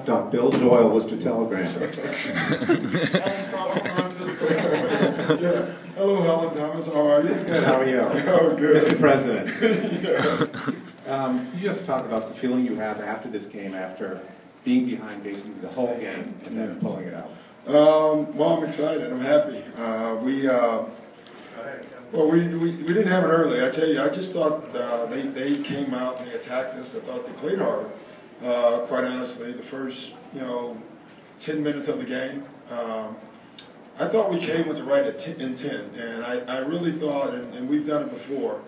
Bill Doyle, Worcester Telegram. Yeah. Hello, Helen Thomas. How are you? Good. How are you? Oh, good. Mr. President. Yes. You just talked about the feeling you have after this game, after being behind basically the whole game and then pulling it out. Well, I'm excited. I'm happy. We didn't have it early. I tell you, I just thought they came out and they attacked us. I thought they played hard. Quite honestly, the first 10 minutes of the game, I thought we came with the right intent, and I really thought, and we've done it before,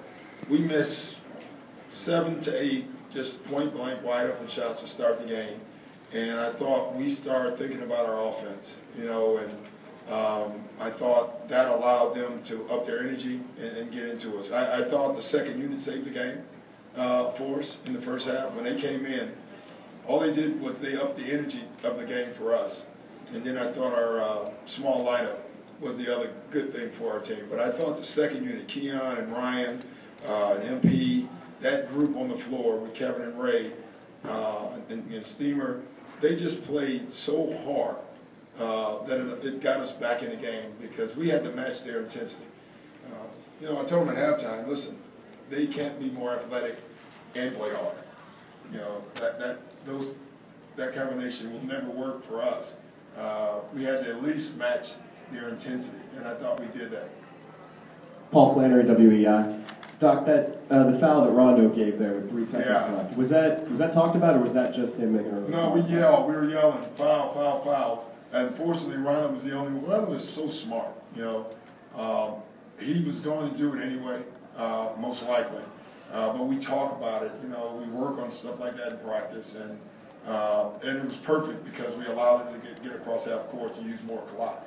we missed 7 to 8 just point blank wide open shots to start the game, and I thought we started thinking about our offense, and I thought that allowed them to up their energy and get into us. I thought the second unit saved the game for us in the first half. When they came in, all they did was they upped the energy of the game for us. And then I thought our small lineup was the other good thing for our team. But I thought the second unit, Keon and Ryan and MP, that group on the floor with Kevin and Ray and Steamer, they just played so hard that it got us back in the game because we had to match their intensity. I told them at halftime, listen, they can't be more athletic and play hard. That combination will never work for us. We had to at least match their intensity, and I thought we did that. Paul Flannery, WEI. Doc, the foul that Rondo gave there with 3 seconds left, was that talked about, or was that just him making a No, we were yelling, foul, foul, foul. And fortunately, Rondo was the only one. Rondo was so smart, he was going to do it anyway, most likely. But we talk about it, we work on stuff like that in practice, and it was perfect because we allowed him to get across half court to use more clock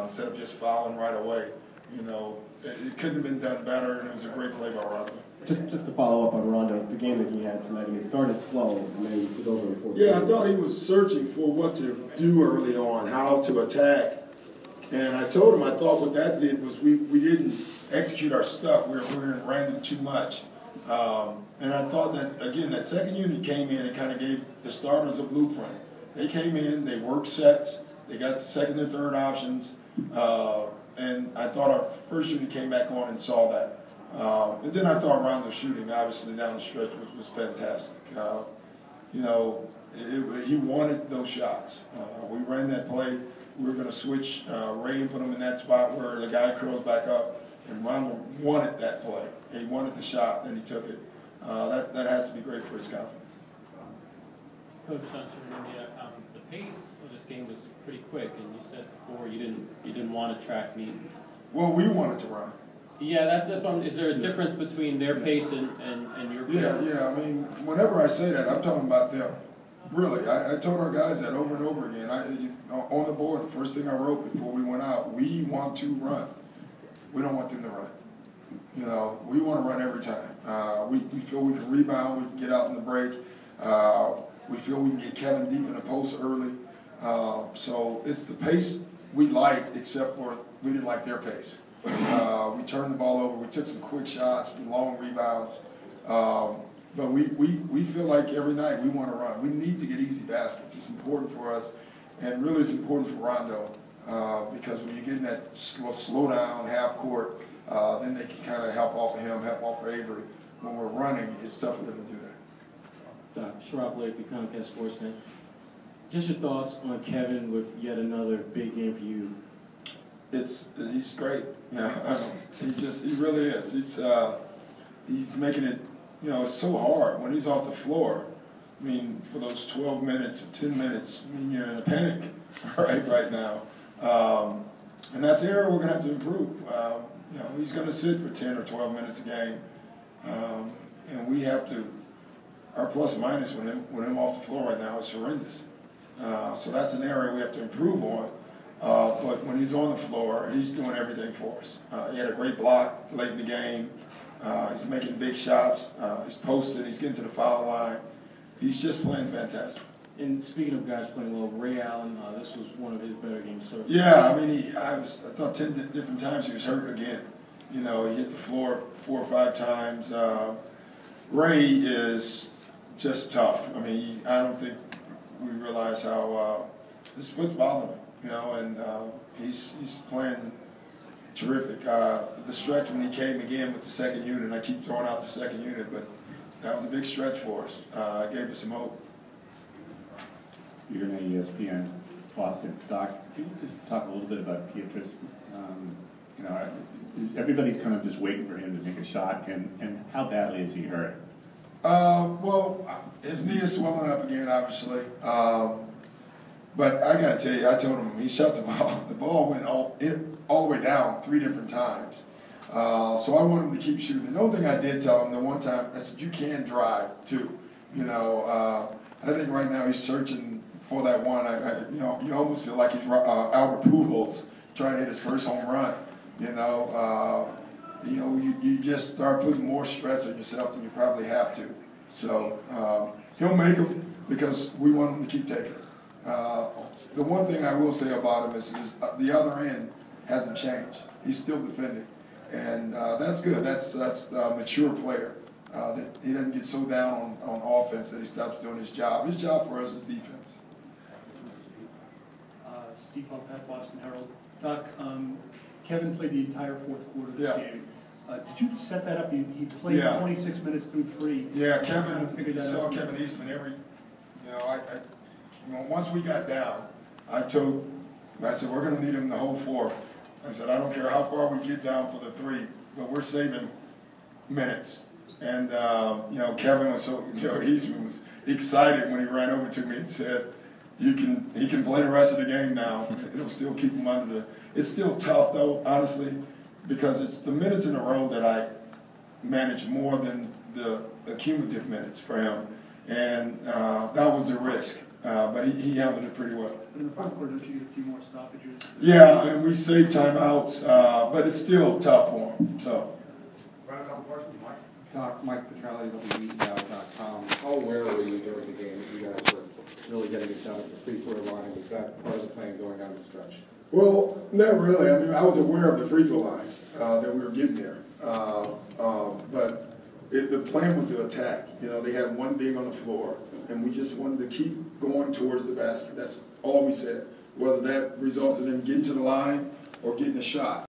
instead of just fouling right away. It couldn't have been done better, and it was a great play by Rondo. Just to follow up on Rondo, the game that he had tonight, he started slow and then he took over in 4. Yeah, I thought he was searching for what to do early on, how to attack. And I told him I thought what that did was we didn't execute our stuff. We were ran too much. And I thought that, again, that second unit came in and kind of gave the starters a blueprint. They came in, they worked sets, they got the second and third options, and I thought our first unit came back on and saw that. And then I thought Rondo shooting, obviously, down the stretch was fantastic. He wanted those shots. We ran that play. We were going to switch Ray and put him in that spot where the guy curls back up, and Rondo wanted that play. He wanted the shot, and he took it. That has to be great for his confidence. Coach India, the pace of this game was pretty quick, and you said before you didn't want to track meet. Well, we wanted to run. Yeah, that's one. Is there a difference between their pace and your pace? Yeah. I mean, whenever I say that, I'm talking about them. Really, I told our guys that over and over again. On the board, the first thing I wrote before we went out, we want to run. We don't want them to run. We want to run every time. We feel we can rebound, we can get out in the break. We feel we can get Kevin deep in the post early. So it's the pace we liked, except for we didn't like their pace. We turned the ball over, we took some quick shots, long rebounds. But we feel like every night we want to run. We need to get easy baskets. It's important for us, and really it's important for Rondo because when you get in that slow down, half court, then they can kind of help off of him, help off of Avery. When we're running, it's tough for them to do that. Sharp Blake, Comcast Sportsnet. Just your thoughts on Kevin with yet another big game for you. He's great. He really is. He's making it. It's so hard when he's off the floor. I mean, for those 12 minutes or 10 minutes, you're in a panic right now. And that's the area we're going to have to improve. He's going to sit for 10 or 12 minutes a game. And we have to, our plus minus when him off the floor right now is horrendous. So that's an area we have to improve on. But when he's on the floor, he's doing everything for us. He had a great block late in the game. He's making big shots. He's posted. He's getting to the foul line. He's just playing fantastic. And speaking of guys playing well, Ray Allen, this was one of his better games. So yeah, I mean, I thought 10 different times he was hurt again. He hit the floor 4 or 5 times. Ray is just tough. I mean, I don't think we realized how this foot's bothering him, you know, and he's playing terrific. The stretch when he came again with the second unit, and I keep throwing out the second unit, but that was a big stretch for us. It gave us some hope. You're in ESPN Boston. Doc, can you just talk a little bit about Pietrus? You know, is everybody kind of just waiting for him to make a shot, and how badly is he hurt? Well, his knee is swelling up again, obviously. But I got to tell you, I told him he shot the ball. The ball went all the way down 3 different times. So I want him to keep shooting. The only thing I did tell him the one time, I said, you can drive too. You know, I think right now he's searching for that one. You know, you almost feel like he's Albert Pujols trying to hit his first home run. You know, you just start putting more stress on yourself than you probably have to. So he'll make them because we want him to keep taking it. The one thing I will say about him is the other end hasn't changed. He's still defending, and that's good. That's a mature player. That he doesn't get so down on offense that he stops doing his job. His job for us is defense. Steve Pompett, Boston Herald. Doc, Kevin played the entire fourth quarter of this game. Did you set that up? He played 26 minutes through 3. Yeah, Kevin. You saw Kevin Eastman every. You know, once we got down, I said we're going to need him the whole 4th. I said I don't care how far we get down for the 3, but we're saving minutes. And you know, Kevin was Eastman was excited when he ran over to me and said, he can play the rest of the game now. It'll still keep him under the. It's still tough though, honestly, because it's the minutes in a row that I manage more than the cumulative minutes for him, and that was the risk. But he handled it pretty well. But in the fourth quarter, don't you get a few more stoppages? Yeah, and we saved timeouts, but it's still tough for him. So. Mike Petrelli, WEEL.com. How aware were you during the game that you guys were really getting it done at the free throw line? Was that part of the plan going down the stretch? Well, not really. I mean, I was aware of the free throw line that we were getting there, but the plan was to attack. You know, they had one big on the floor, and we just wanted to keep going towards the basket. That's all we said. Whether that resulted in getting to the line or getting a shot.